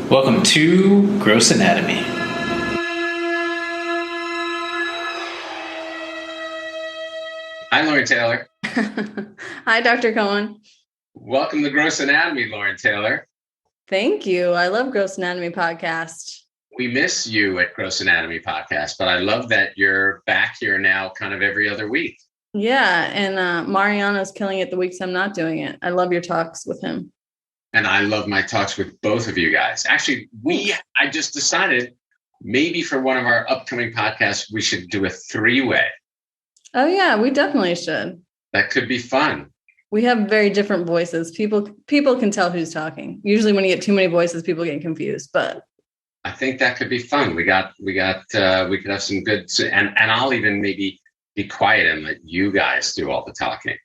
Welcome to Gross Anatomy. Hi, Lauren Taylor. Hi, Dr. Cohen. Welcome to Gross Anatomy, Lauren Taylor. Thank you. I love Gross Anatomy podcast. We miss you at Gross Anatomy podcast, but I love that you're back here now kind of every other week. Yeah, and Mariano's killing it the weeks I'm not doing it. I love your talks with him. And I love my talks with both of you guys. Actually, I just decided maybe for one of our upcoming podcasts, we should do a three-way. Oh, yeah, we definitely should. That could be fun. We have very different voices. People can tell who's talking. Usually when you get too many voices, people get confused, but I think that could be fun. We could have some good, and I'll even maybe be quiet and let you guys do all the talking.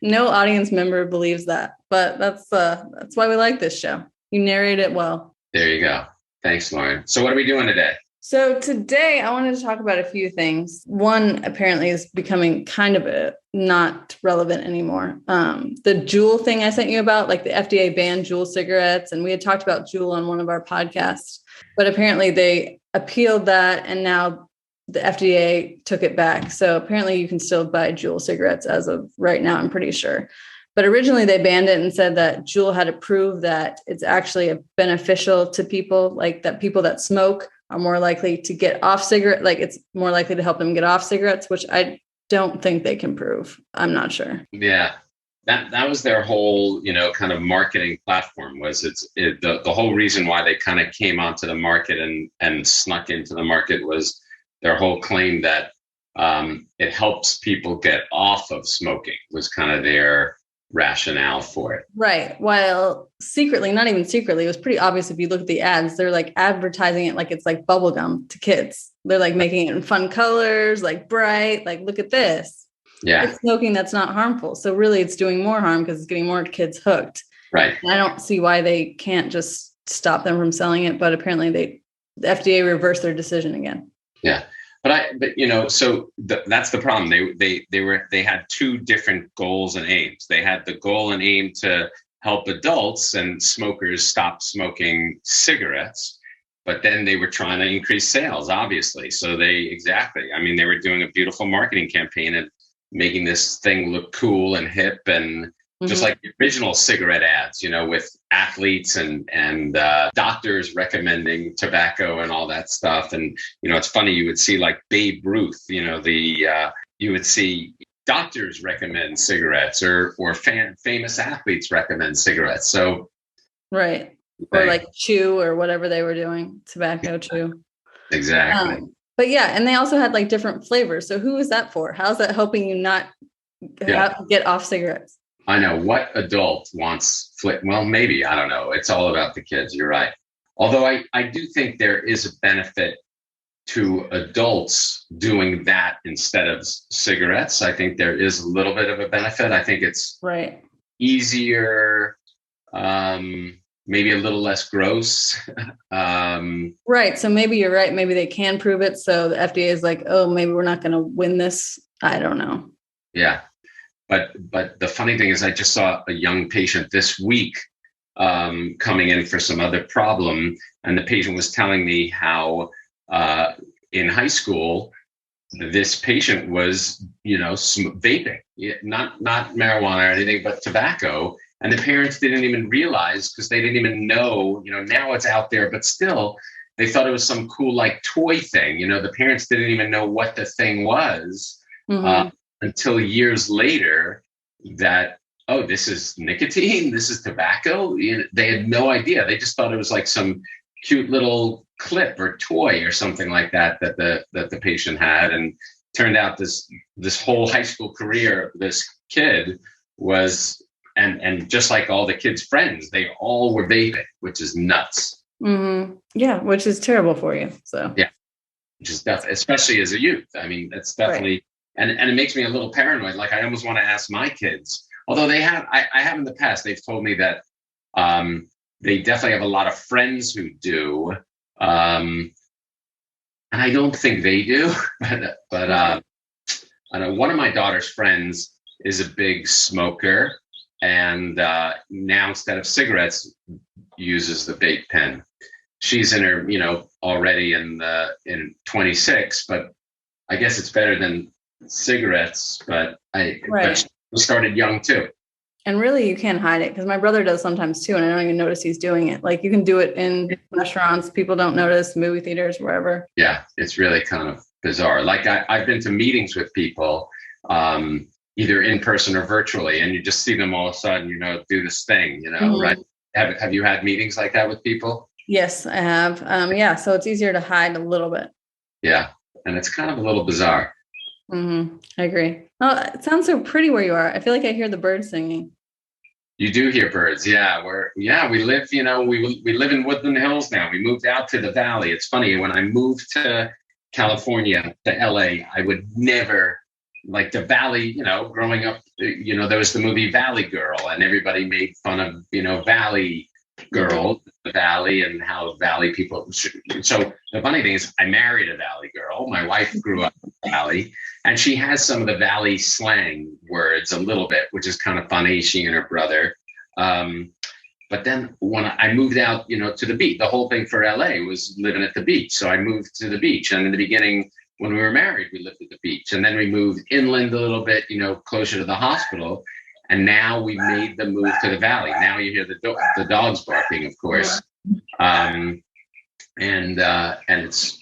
No audience member believes that, but that's why we like this show. You narrate it well. There you go. Thanks, Lauren. So what are we doing today? So today I wanted to talk about a few things. One apparently is becoming kind of not relevant anymore. The Juul thing I sent you about, like the FDA banned Juul cigarettes, and we had talked about Juul on one of our podcasts, but apparently they appealed that and now the FDA took it back. So apparently you can still buy Juul cigarettes as of right now, I'm pretty sure. But originally they banned it and said that Juul had to prove that it's actually beneficial to people, like that people that smoke are more likely to get off cigarette, like it's more likely to help them get off cigarettes, which I don't think they can prove. I'm not sure. Yeah. That was their whole, kind of marketing platform the whole reason why they kind of came onto the market and snuck into the market was their whole claim that it helps people get off of smoking was kind of their rationale for it. Right. While secretly, not even secretly, it was pretty obvious if you look at the ads, they're like advertising it like it's like bubblegum to kids. They're like making it in fun colors, like bright, like look at this. Yeah. It's smoking that's not harmful. So really it's doing more harm because it's getting more kids hooked. Right. And I don't see why they can't just stop them from selling it, but apparently the FDA reversed their decision again. Yeah. So that's the problem. They had two different goals and aims. They had the goal and aim to help adults and smokers stop smoking cigarettes, but then they were trying to increase sales, obviously. So they were doing a beautiful marketing campaign and making this thing look cool and hip and just like the original cigarette ads, with athletes and doctors recommending tobacco and all that stuff. And, it's funny, you would see like Babe Ruth, you would see doctors recommend cigarettes or famous athletes recommend cigarettes. So, right. Or like chew or whatever they were doing, tobacco chew. Exactly. But yeah, and they also had like different flavors. So who is that for? How's that helping you not get off cigarettes? I know what adult wants well, maybe, I don't know. It's all about the kids. You're right. Although I do think there is a benefit to adults doing that instead of cigarettes. I think there is a little bit of a benefit. I think it's right. Easier, maybe a little less gross. Right. So maybe you're right. Maybe they can prove it. So the FDA is like, oh, maybe we're not going to win this. I don't know. Yeah. But the funny thing is I just saw a young patient this week coming in for some other problem. And the patient was telling me how in high school, this patient was, vaping, not marijuana or anything, but tobacco. And the parents didn't even realize because they didn't even know, now it's out there, but still they thought it was some cool like toy thing. The parents didn't even know what the thing was. Until years later that, oh, this is nicotine, this is tobacco. They had no idea. They just thought it was like some cute little clip or toy or something like that the patient had. And turned out this whole high school career, this kid was, and just like all the kids' friends, they all were vaping, which is nuts. Yeah, which is terrible for you. So yeah, which is definitely, especially as a youth. I mean, it's definitely. Right. And it makes me a little paranoid. Like I almost want to ask my kids, although I have in the past, they've told me that they definitely have a lot of friends who do. And I don't think they do, but I know one of my daughter's friends is a big smoker. And now instead of cigarettes, uses the vape pen. She's in her, already in 26, but I guess it's better than cigarettes. But but she started young too. And really, you can't hide it, because my brother does sometimes too, and I don't even notice he's doing it. Like, you can do it in restaurants, people don't notice, movie theaters, wherever. Yeah, it's really kind of bizarre. Like, I've been to meetings with people, either in person or virtually, and you just see them all of a sudden, do this thing, right? Have you had meetings like that with people? Yes, I have. So it's easier to hide a little bit. Yeah, and it's kind of a little bizarre. I agree. Oh, it sounds so pretty where you are. I feel like I hear the birds singing. You do hear birds. Yeah, we live, we live in Woodland Hills now. We moved out to the valley. It's funny, when I moved to California, to LA, I would never, like, the valley, growing up, there was the movie Valley Girl, and everybody made fun of, Valley Girl, the valley, and how valley people. So the funny thing is, I married a valley girl. My wife grew up in the valley, and she has some of the valley slang words a little bit, which is kind of funny. She and her brother. But then when I moved out, to the beach, the whole thing for LA was living at the beach. So I moved to the beach, and in the beginning, when we were married, we lived at the beach, and then we moved inland a little bit, closer to the hospital. And now we made the move to the valley. Now you hear the dogs barking, of course. And it's,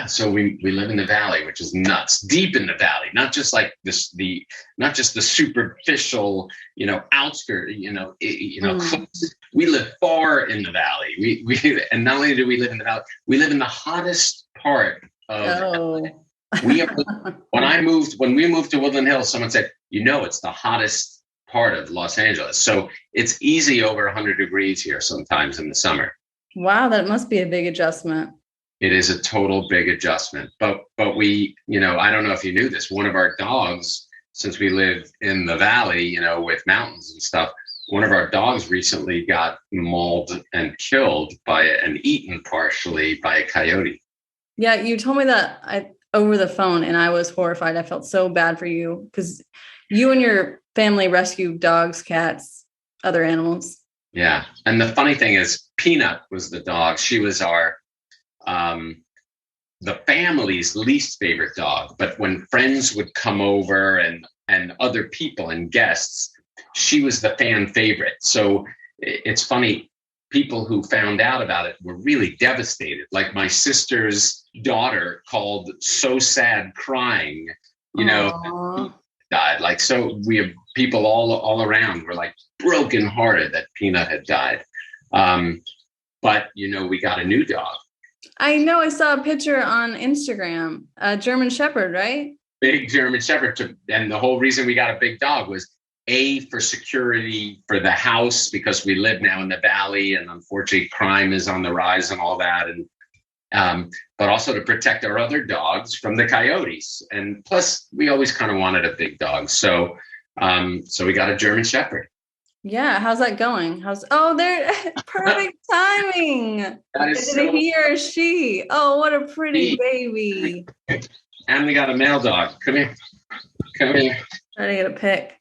so we live in the valley, which is nuts, deep in the valley, not just like this, not just the superficial, outskirt, we live far in the valley. We and not only do we live in the valley, we live in the hottest part of when we moved to Woodland Hills, someone said, it's the hottest part of Los Angeles. So it's easy over 100 degrees here sometimes in the summer. Wow, that must be a big adjustment. It is a total big adjustment. But we, I don't know if you knew this, one of our dogs, since we live in the valley, with mountains and stuff, one of our dogs recently got mauled and killed and eaten partially by a coyote. Yeah, you told me that over the phone, and I was horrified. I felt so bad for you, because you and your family rescue dogs, cats, other animals. Yeah. And the funny thing is, Peanut was the dog. She was our, the family's least favorite dog. But when friends would come over and other people and guests, she was the fan favorite. So it's funny, people who found out about it were really devastated. Like, my sister's daughter called so sad crying, died. Like, so we have people all around were like brokenhearted that Peanut had died. But we got a new dog. I know, I saw a picture on Instagram, a German Shepherd, right? Big German Shepherd. And the whole reason we got a big dog was for security for the house, because we live now in the valley, and unfortunately crime is on the rise and all that. And but also to protect our other dogs from the coyotes. And plus, we always kind of wanted a big dog. So we got a German Shepherd. Yeah. How's that going? They're perfect timing. Is it a he or a she? Oh, what a pretty baby. And we got a male dog. Come here. Try to get a pic.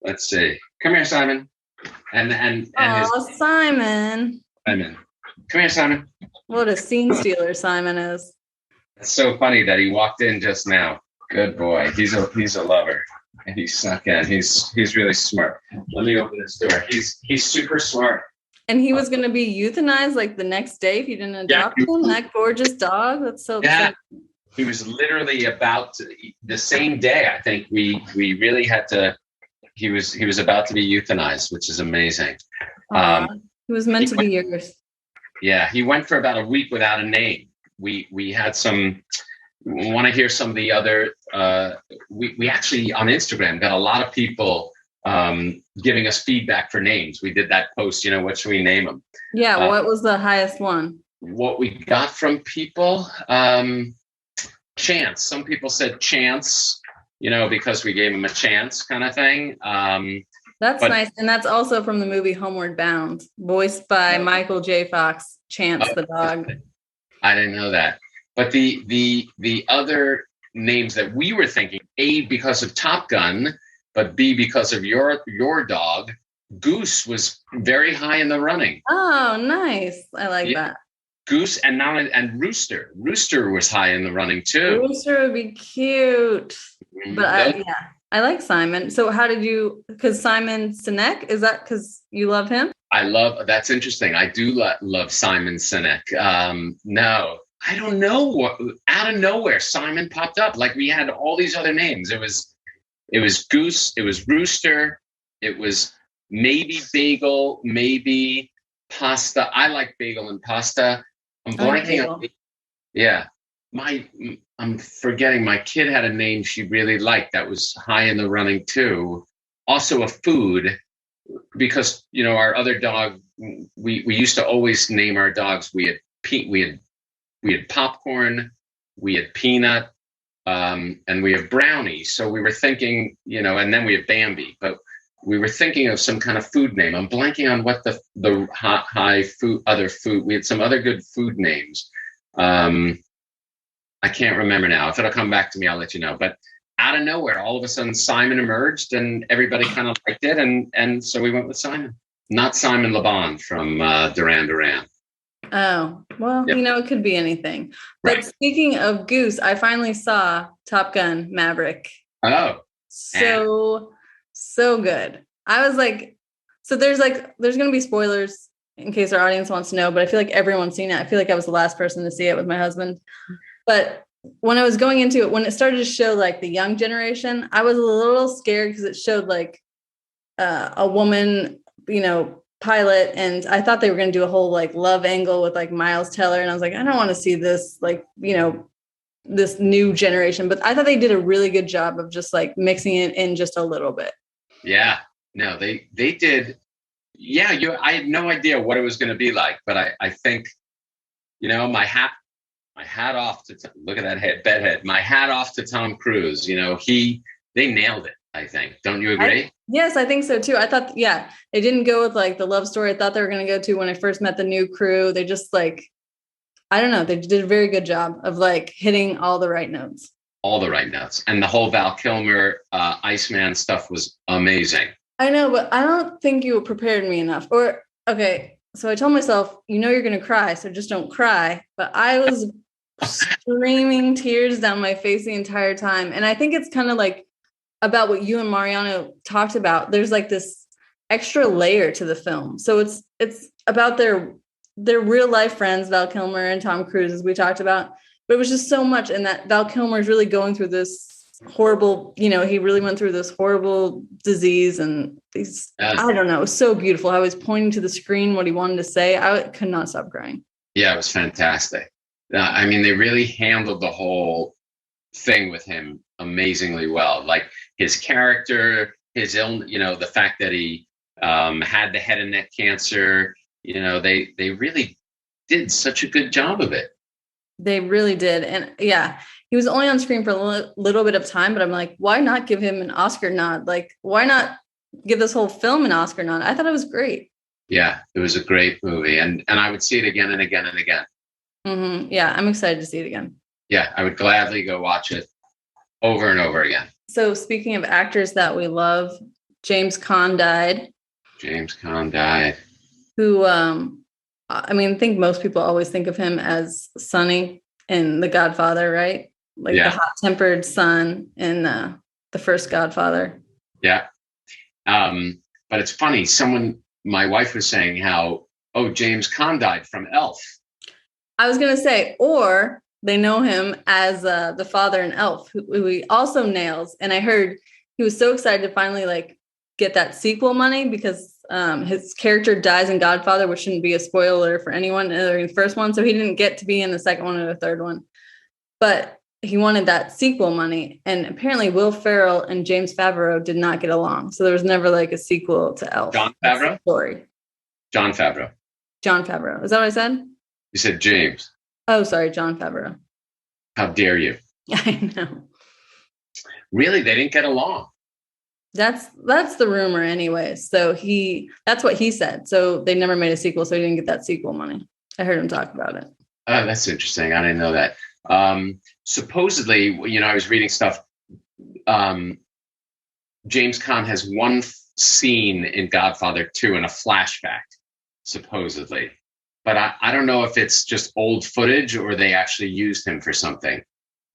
Let's see. Come here, Simon. And Simon. Simon. Come here, Simon. What a scene stealer Simon is. It's so funny that he walked in just now. Good boy. He's a lover. And he snuck in. He's really smart. Let me open this door. He's super smart. And he was going to be euthanized like the next day if you didn't adopt him. That gorgeous dog. That's so exciting. He was literally about to, the same day. I think we really had to. He was about to be euthanized, which is amazing. He was meant to be yours. Yeah, he went for about a week without a name. We had some. Want to hear some of the other? We actually on Instagram got a lot of people giving us feedback for names. We did that post. What should we name them? Yeah, what was the highest one? What we got from people, Chance. Some people said Chance. Because we gave him a chance, kind of thing. That's nice, and that's also from the movie Homeward Bound, voiced by Michael J. Fox. Chance the dog. I didn't know that. But the other names that we were thinking, A, because of Top Gun, but B, because of your dog, Goose was very high in the running. Oh, nice. I like that. Goose and Rooster. Rooster was high in the running too. Rooster would be cute. But I like Simon. So how did you, because Simon Sinek, is that because you love him? That's interesting. I do love Simon Sinek. No, I don't know what, out of nowhere, Simon popped up. Like we had all these other names. It was Goose, it was Rooster, it was maybe Bagel, maybe Pasta. I like Bagel and Pasta. I'm blanking on. Yeah. I'm forgetting, my kid had a name she really liked that was high in the running too. Also a food, because our other dog, we used to always name our dogs. We had popcorn, we had peanut, and we have brownie. So we were thinking, and then we have Bambi, but we were thinking of some kind of food name. I'm blanking on what the high food, other food. We had some other good food names. I can't remember now. If it'll come back to me, I'll let you know. But out of nowhere, all of a sudden, Simon emerged, and everybody kind of liked it, and so we went with Simon, not Simon Le Bon from Duran Duran. Oh, well, Yep. it could be anything. But Speaking of Goose, I finally saw Top Gun Maverick. Oh, so good. I was like, so there's going to be spoilers in case our audience wants to know, but I feel like everyone's seen it. I feel like I was the last person to see it with my husband. But when I was going into it, when it started to show like the young generation, I was a little scared because it showed like a woman, pilot. And I thought they were going to do a whole like love angle with like Miles Teller. And I was like, I don't want to see this, like, this new generation. But I thought they did a really good job of just like mixing it in just a little bit. Yeah, no, they did. Yeah, I had no idea what it was going to be like, but I think, my hat off to look at that bedhead. My hat off to Tom Cruise. They nailed it. I think. Don't you agree? Yes, I think so too. I thought, they didn't go with like the love story I thought they were going to go to when I first met the new crew. They just like, I don't know. They did a very good job of like hitting all the right notes. All the right notes, and the whole Val Kilmer, Iceman stuff was amazing. I know, but I don't think you prepared me enough. Or okay, so I told myself, you're going to cry, so just don't cry. But I was streaming tears down my face the entire time. And I think it's kind of like about what you and Mariano talked about. There's like this extra layer to the film. So it's about their real life friends, Val Kilmer and Tom Cruise, as we talked about. But it was just so much. And that Val Kilmer is really going through this horrible, he really went through this horrible disease. And I don't know, it was so beautiful. I was pointing to the screen what he wanted to say. I could not stop crying. Yeah, it was fantastic. I mean, they really handled the whole thing with him amazingly well. Like his character, his illness, the fact that he had the head and neck cancer, they really did such a good job of it. They really did. And he was only on screen for a little bit of time, but I'm like, why not give him an Oscar nod? Like, why not give this whole film an Oscar nod? I thought it was great. Yeah, it was a great movie. And I would see it again and again and again. Mm-hmm. Yeah, I'm excited to see it again. Yeah, I would gladly go watch it over and over again. So speaking of actors that we love, James Caan died. Who, I think most people always think of him as Sonny in The Godfather, right? Like the hot-tempered son in the first Godfather. Yeah. But it's funny. My wife was saying how, James Caan died from Elf. I was going to say, or they know him as the father in Elf, who he also nails. And I heard he was so excited to finally like get that sequel money because his character dies in Godfather, which shouldn't be a spoiler for anyone in the first one. So he didn't get to be in the second one or the third one, but he wanted that sequel money. And apparently Will Ferrell and James Favreau did not get along. So there was never like a sequel to Elf. John Favreau? Story. John Favreau. Is that what I said? You said James. Oh, sorry. John Favreau. How dare you? I know. Really? They didn't get along. That's the rumor anyway. So that's what he said. So they never made a sequel. So he didn't get that sequel money. I heard him talk about it. Oh, that's interesting. I didn't know that. Supposedly, I was reading stuff. James Caan has one scene in Godfather 2 in a flashback, supposedly. But I don't know if it's just old footage or they actually used him for something.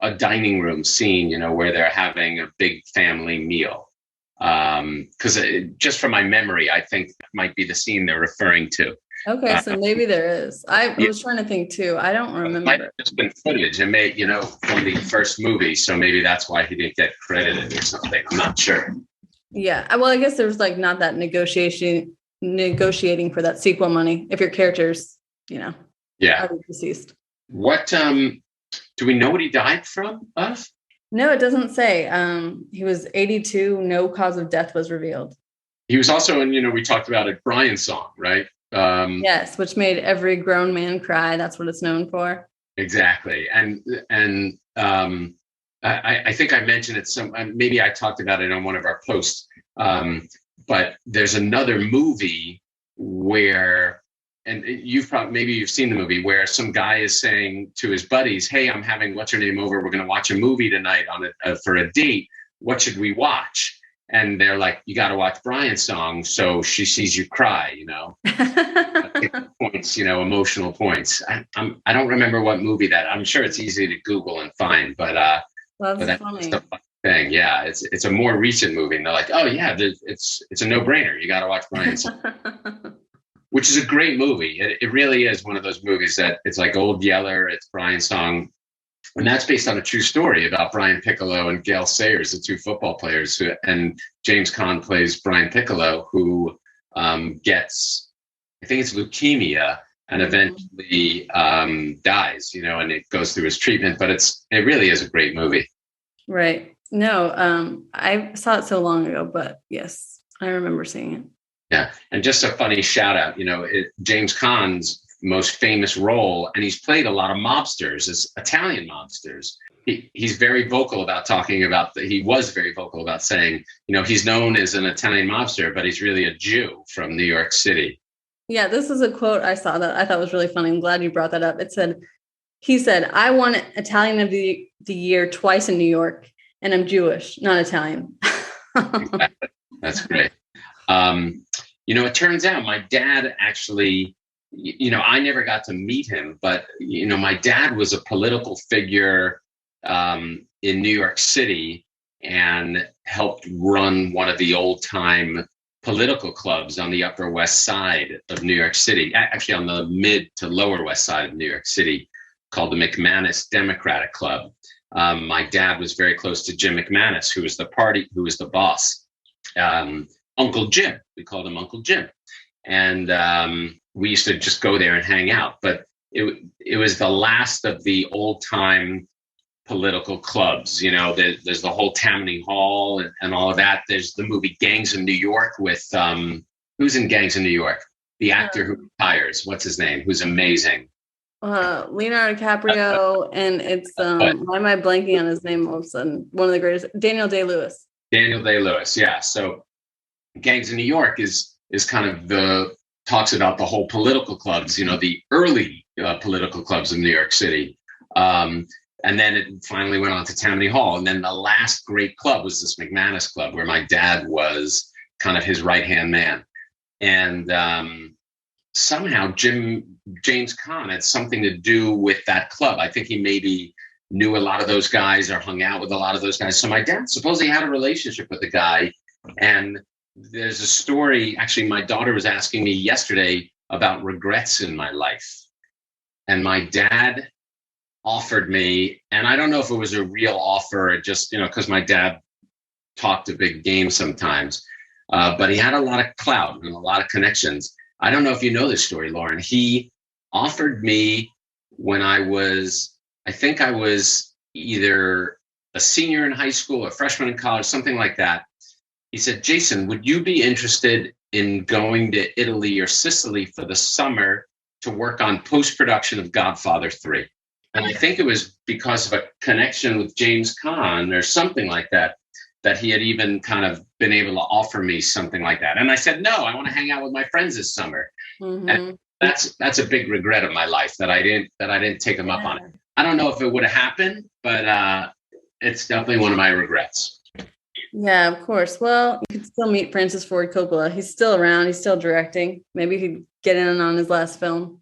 A dining room scene, where they're having a big family meal. Because just from my memory, I think that might be the scene they're referring to. Okay, so maybe there is. I was trying to think too. I don't remember. It might have just been footage and made, from the first movie. So maybe that's why he didn't get credited or something. I'm not sure. Yeah. Well, I guess there's like not that negotiating for that sequel money if your character's, already deceased. What do we know what he died from? No, it doesn't say. He was 82. No cause of death was revealed. He was also in, we talked about it, Brian's song, right? Yes, which made every grown man cry. That's what it's known for. Exactly. And I think I mentioned it maybe I talked about it on one of our posts. But there's another movie where, and you've seen the movie, where some guy is saying to his buddies, "Hey, I'm having what's her name over. We're going to watch a movie tonight for a date. What should we watch?" And they're like, "You got to watch Brian's song, so she sees you cry." Points, emotional points. I don't remember what movie that. I'm sure it's easy to Google and find, but that's funny. The thing. Yeah, it's a more recent movie, and they're like, "Oh yeah, it's a no-brainer. You got to watch Brian's." Which is a great movie. It really is one of those movies that it's like Old Yeller, it's Brian's song. And that's based on a true story about Brian Piccolo and Gail Sayers, the two football players. And James Caan plays Brian Piccolo, who gets, I think it's leukemia, and eventually dies, and it goes through his treatment. But it really is a great movie. Right. No, I saw it so long ago, but yes, I remember seeing it. Yeah. And just a funny shout out, James Caan's most famous role, and he's played a lot of mobsters, as Italian mobsters. He's very vocal about talking about he was very vocal about saying, he's known as an Italian mobster, but he's really a Jew from New York City. Yeah, this is a quote I saw that I thought was really funny. I'm glad you brought that up. He said, "I won Italian of the Year twice in New York, and I'm Jewish, not Italian." Exactly. That's great. It turns out my dad actually, I never got to meet him, but, my dad was a political figure in New York City and helped run one of the old time political clubs on the Upper West Side of New York City, actually on the mid to Lower West Side of New York City, called the McManus Democratic Club. My dad was very close to Jim McManus, who was the boss. Uncle Jim, we called him Uncle Jim. And we used to just go there and hang out. But it was the last of the old time political clubs. There's the whole Tammany Hall and all of that. There's the movie Gangs of New York with, who's in Gangs of New York? The actor who retires, what's his name? Who's amazing. Leonardo DiCaprio, and it's, why am I blanking on his name all of a sudden? One of the greatest, Daniel Day-Lewis. Daniel Day-Lewis, yeah. So Gangs of New York is kind of talks about the whole political clubs, the early political clubs of New York City. And then it finally went on to Tammany Hall. And then the last great club was this McManus Club, where my dad was kind of his right-hand man. And somehow James Caan had something to do with that club. I think he maybe knew a lot of those guys or hung out with a lot of those guys. So my dad supposedly had a relationship with the guy. And there's a story, actually, my daughter was asking me yesterday about regrets in my life. And my dad offered me, and I don't know if it was a real offer or just, because my dad talked a big game sometimes, but he had a lot of clout and a lot of connections. I don't know if you know this story, Lauren. He offered me when I was either a senior in high school, a freshman in college, something like that. He said, "Jason, would you be interested in going to Italy or Sicily for the summer to work on post-production of Godfather 3? And I think it was because of a connection with James Caan or something like that, that he had even kind of been able to offer me something like that. And I said, no, I want to hang out with my friends this summer. Mm-hmm. And that's a big regret of my life that I didn't take him up on it. I don't know if it would have happened, but it's definitely one of my regrets. Yeah, of course. Well, you could still meet Francis Ford Coppola. He's still around. He's still directing. Maybe he could get in on his last film.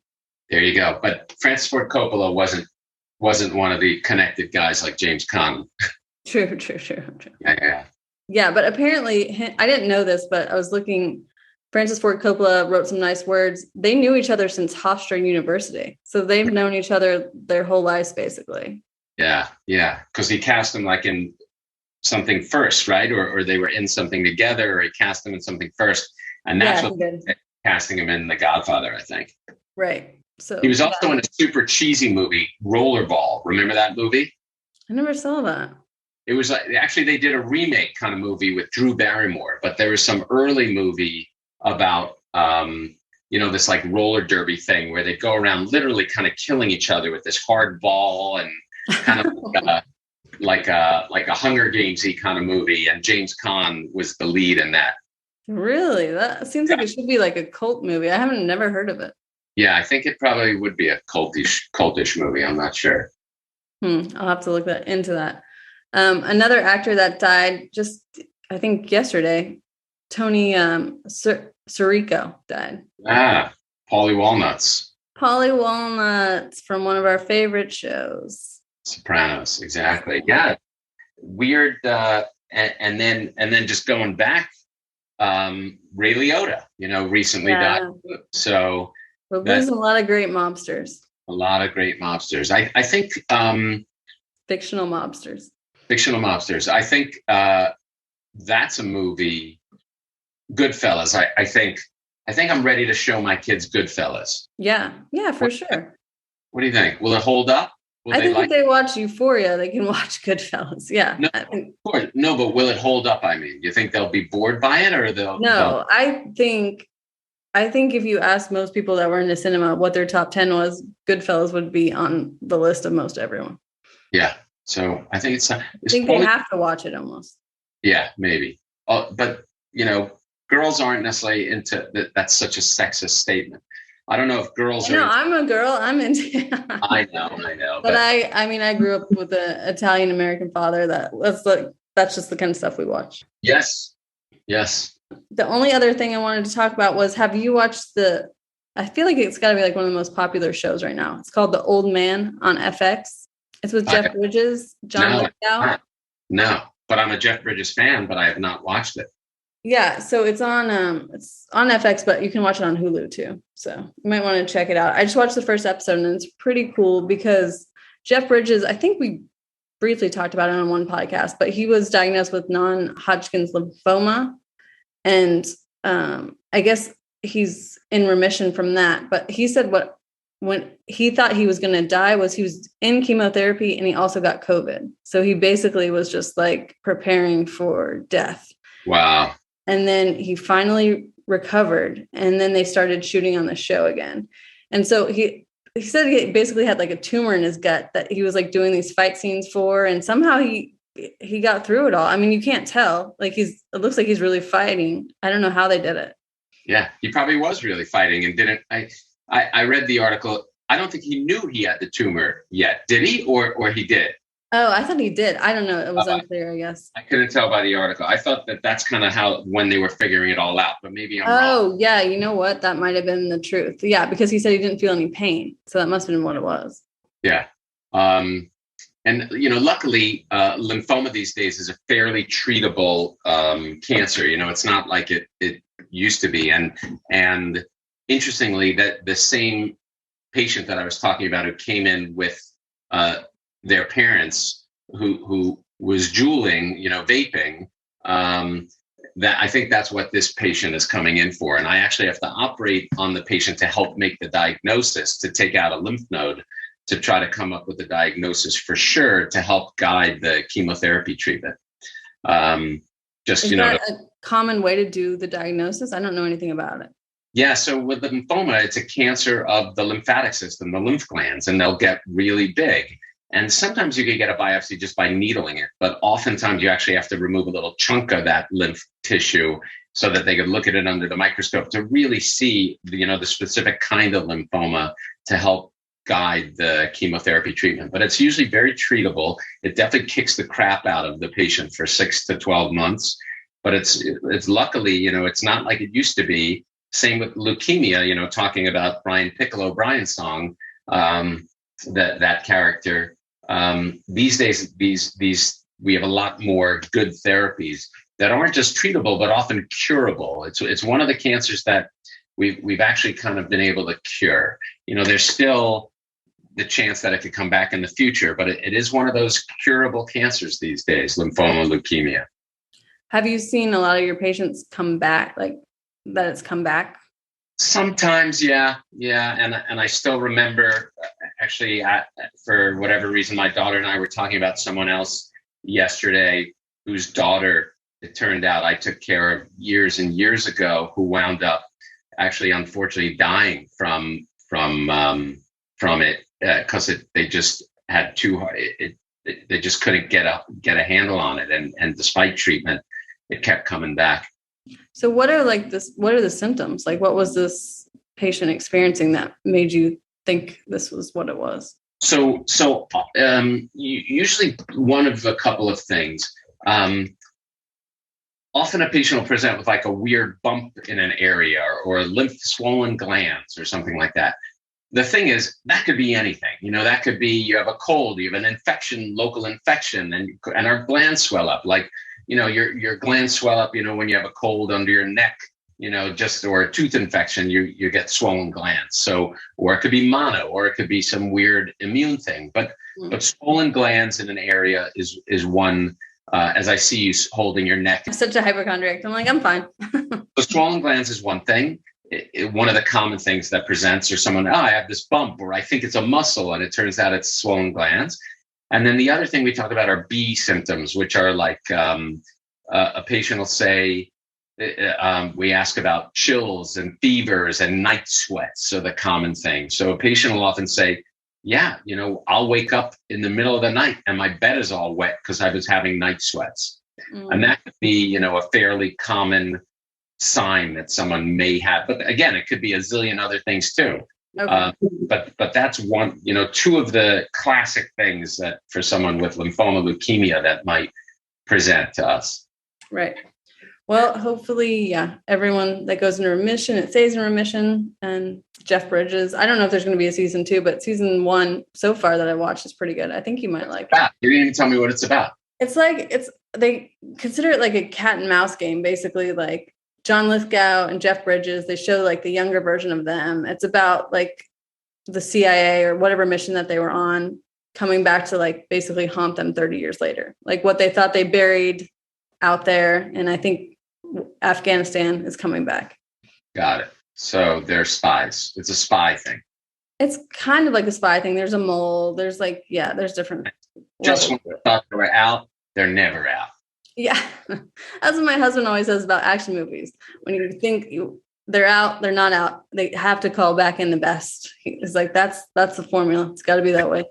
There you go. But Francis Ford Coppola wasn't one of the connected guys like James Caan. True. Yeah. Yeah, but apparently, I didn't know this, but I was looking. Francis Ford Coppola wrote some nice words. They knew each other since Hofstra University. So they've known each other their whole lives, basically. Yeah. Because he cast him like in something first, right? Or they were in something together, or he cast him in something first. And that's what casting him in The Godfather, I think. Right. So he was also in a super cheesy movie, Rollerball. Remember that movie? I never saw that. It was like, actually, they did a remake kind of movie with Drew Barrymore, but there was some early movie about, this like roller derby thing where they go around literally kind of killing each other with this hard ball and kind of like a Hunger Games-y kind of movie. And James Caan was the lead in that. Really? That seems like it should be like a cult movie. I haven't never heard of it. Yeah, I think it probably would be a cultish movie. I'm not sure. I'll have to look into that. Another actor that died just, I think yesterday, Tony Sirico died. Paulie Walnuts. Paulie Walnuts from one of our favorite shows. Sopranos, exactly. Yeah. Weird. And then just going back, Ray Liotta, recently died. So we're losing a lot of great mobsters. I think fictional mobsters. I think that's a movie. Goodfellas. I think I'm ready to show my kids Goodfellas. Yeah, for sure. What do you think? Will it hold up? I think if they watch Euphoria, they can watch Goodfellas. Yeah. No, of course. No, but will it hold up? I mean, you think they'll be bored by it, or they'll? No, I think if you ask most people that were in the cinema what their top 10 was, Goodfellas would be on the list of most everyone. Yeah. So I think they have to watch it almost. Yeah, maybe. But girls aren't necessarily into that. That's such a sexist statement. I don't know if girls are. No, I'm a girl. I'm into. I know. But I grew up with an Italian American father. That's just the kind of stuff we watch. Yes. The only other thing I wanted to talk about was, have you watched I feel like it's got to be like one of the most popular shows right now. It's called The Old Man on FX. It's with Jeff Bridges, John Lithgow. No, but I'm a Jeff Bridges fan, but I have not watched it. Yeah, so it's on FX, but you can watch it on Hulu too. So you might want to check it out. I just watched the first episode, and it's pretty cool because Jeff Bridges, I think we briefly talked about it on one podcast, but he was diagnosed with non-Hodgkin's lymphoma, and I guess he's in remission from that. But he said when he thought he was going to die was he was in chemotherapy, and he also got COVID. So he basically was just like preparing for death. Wow. And then he finally recovered, and then they started shooting on the show again. And so he said he basically had like a tumor in his gut that he was like doing these fight scenes for, and somehow he got through it all. I mean, you can't tell. Like it looks like he's really fighting. I don't know how they did it. Yeah, he probably was really fighting and didn't. I read the article. I don't think he knew he had the tumor yet. Did he? Or he did? Oh, I thought he did. I don't know. It was unclear, I guess. I couldn't tell by the article. I thought that's kind of when they were figuring it all out, but maybe I'm wrong. Oh, yeah. You know what? That might have been the truth. Yeah, because he said he didn't feel any pain. So that must have been what it was. Yeah. And, luckily, lymphoma these days is a fairly treatable cancer. It's not like it used to be. And interestingly, that the same patient that I was talking about who came in with their parents who was juuling, vaping, that I think that's what this patient is coming in for. And I actually have to operate on the patient to help make the diagnosis, to take out a lymph node, to try to come up with the diagnosis for sure, to help guide the chemotherapy treatment. Is that a common way to do the diagnosis? I don't know anything about it. Yeah, so with lymphoma, it's a cancer of the lymphatic system, the lymph glands, and they'll get really big. And sometimes you can get a biopsy just by needling it, but oftentimes you actually have to remove a little chunk of that lymph tissue so that they could look at it under the microscope to really see, the specific kind of lymphoma to help guide the chemotherapy treatment, but it's usually very treatable. It definitely kicks the crap out of the patient for 6 to 12 months. But it's luckily, it's not like it used to be. Same with leukemia, talking about Brian Piccolo, Brian's song, that character. These days, we have a lot more good therapies that aren't just treatable, but often curable. It's one of the cancers that we've actually kind of been able to cure. There's still the chance that it could come back in the future, but it is one of those curable cancers these days, lymphoma, leukemia. Have you seen a lot of your patients come back, like that it's come back? Sometimes, yeah. And I still remember, actually, for whatever reason, my daughter and I were talking about someone else yesterday whose daughter, it turned out, I took care of years and years ago, who wound up actually, unfortunately, dying from it because they just had they just couldn't get a handle on it, and despite treatment, it kept coming back. So what are the symptoms? Like, what was this patient experiencing that made you think this was what it was? So usually one of a couple of things. Often a patient will present with like a weird bump in an area or swollen glands or something like that. The thing is, that could be anything. That could be you have a cold, you have an infection, local infection, and our glands swell up. Like, your glands swell up, when you have a cold under your neck, or a tooth infection, you get swollen glands. So, or it could be mono, or it could be some weird immune thing. But swollen glands in an area is one. As I see you holding your neck. I'm such a hypochondriac. I'm like, I'm fine. So swollen glands is one thing. One of the common things that presents, or someone, I have this bump, or I think it's a muscle, and it turns out it's swollen glands. And then the other thing we talk about are B symptoms, which are like a patient will say, we ask about chills and fevers and night sweats. So the common thing. So a patient will often say, yeah, I'll wake up in the middle of the night and my bed is all wet because I was having night sweats. And that could be, a fairly common sign that someone may have. But again, it could be a zillion other things too. Okay. But that's one, two of the classic things that for someone with lymphoma, leukemia that might present to us. Right. Well, hopefully, everyone that goes into remission, it stays in remission. And Jeff Bridges, I don't know if there's going to be a season 2, but season 1 so far that I watched is pretty good. I think you might like it. You didn't even tell me what it's about. It's like, they consider it like a cat and mouse game, basically. Like John Lithgow and Jeff Bridges, they show like the younger version of them. It's about like the CIA or whatever mission that they were on coming back to like basically haunt them 30 years later, like what they thought they buried out there. And I think Afghanistan is coming back. Got it. So they're spies. It's a spy thing. It's kind of like a spy thing. There's a mole. There's like, there's different. Just when they thought they were out, they're never out. Yeah. That's what my husband always says about action movies. When you think they're out, they're not out. They have to call back in the best. It's like, that's the formula. It's got to be that way.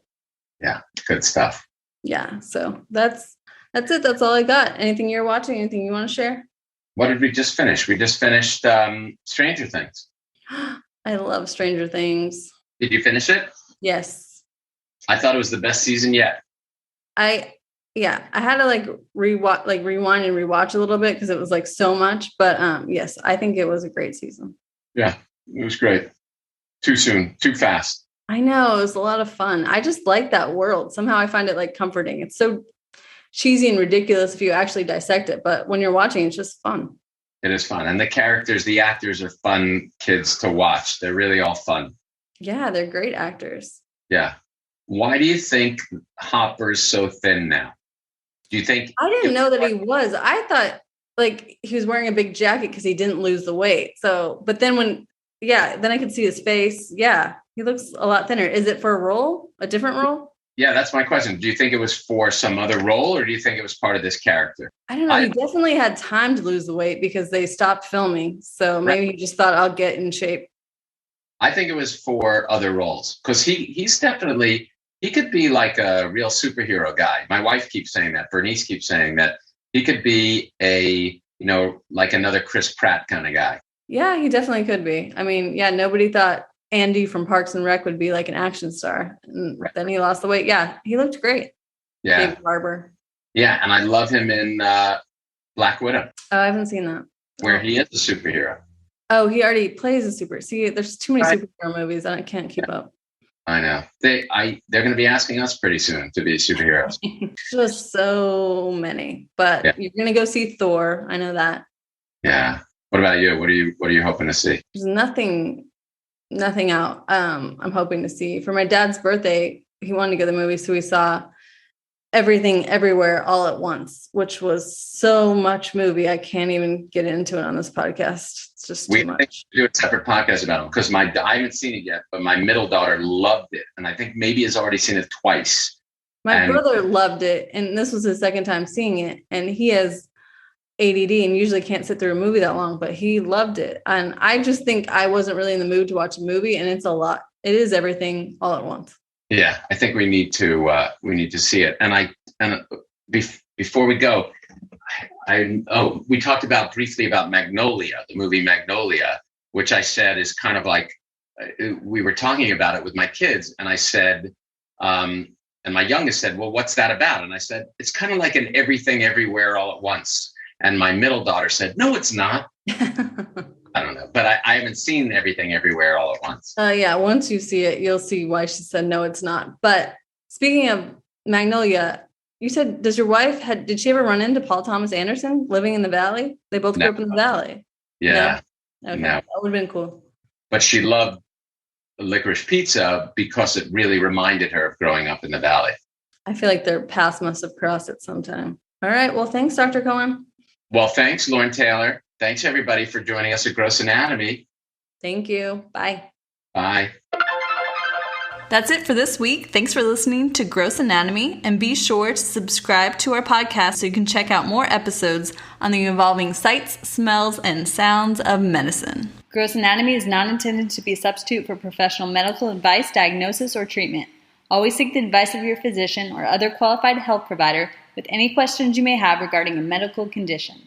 Yeah. Good stuff. Yeah. So that's it. That's all I got. Anything you're watching? Anything you want to share? What did we just finish? We just finished Stranger Things. I love Stranger Things. Did you finish it? Yes. I thought it was the best season yet. I had to rewind and rewatch a little bit because it was like so much. But yes, I think it was a great season. Yeah, it was great. Too soon, too fast. I know, it was a lot of fun. I just like that world. Somehow I find it like comforting. It's so cheesy and ridiculous if you actually dissect it, but when you're watching, it's just fun. It is fun. And the characters, the actors are fun kids to watch. They're really all fun. Yeah, they're great actors. Yeah. Why do you think Hopper's so thin now? Do you think? I didn't know that he was. I thought like he was wearing a big jacket because he didn't lose the weight. So, but then then I could see his face. Yeah, he looks a lot thinner. Is it for a role? A different role? Yeah, that's my question. Do you think it was for some other role or do you think it was part of this character? I don't know. He definitely had time to lose the weight because they stopped filming. So maybe he just thought, I'll get in shape. I think it was for other roles because he's definitely, he could be like a real superhero guy. My wife keeps saying that. Bernice keeps saying that he could be like another Chris Pratt kind of guy. Yeah, he definitely could be. I mean, nobody thought Andy from Parks and Rec would be like an action star. And then he lost the weight. Yeah, he looked great. Yeah. David Harbour. Yeah, and I love him in Black Widow. Oh, I haven't seen that. Where he is a superhero. Oh, he already plays a super. See, there's too many superhero movies, and I can't keep up. I know. They're going to be asking us pretty soon to be superheroes. Just so many. But you're going to go see Thor. I know that. Yeah. What about you? What are you hoping to see? There's nothing out. I'm hoping to see. For my dad's birthday, he wanted to go to the movie, so we saw Everything Everywhere All at Once, which was so much movie. I can't even get into it on this podcast. It's just too much. We should do a separate podcast about it because I haven't seen it yet, but my middle daughter loved it, and I think maybe has already seen it twice. My brother loved it, and this was his second time seeing it, and he has ADD and usually can't sit through a movie that long, but he loved it. And I just think I wasn't really in the mood to watch a movie, and it's a lot. It is Everything All at Once. Yeah, I think we need to see it. And before we go, we talked briefly about Magnolia, the movie Magnolia, which I said is kind of like we were talking about it with my kids, and I said, and my youngest said, "Well, what's that about?" And I said, "It's kind of like an Everything Everywhere All at Once." And my middle daughter said, "No, it's not." I don't know, but I haven't seen Everything Everywhere All at Once. Yeah, once you see it, you'll see why she said no, it's not. But speaking of Magnolia, you said, did she ever run into Paul Thomas Anderson living in the Valley? They both grew up in the Valley. Yeah. No? Okay. No. That would have been cool. But she loved licorice pizza because it really reminded her of growing up in the Valley. I feel like their paths must have crossed at some time. All right. Well, thanks, Dr. Cohen. Well, thanks, Lauren Taylor. Thanks, everybody, for joining us at Gross Anatomy. Thank you. Bye. Bye. That's it for this week. Thanks for listening to Gross Anatomy, and be sure to subscribe to our podcast so you can check out more episodes on the evolving sights, smells, and sounds of medicine. Gross Anatomy is not intended to be a substitute for professional medical advice, diagnosis, or treatment. Always seek the advice of your physician or other qualified health provider with any questions you may have regarding a medical condition.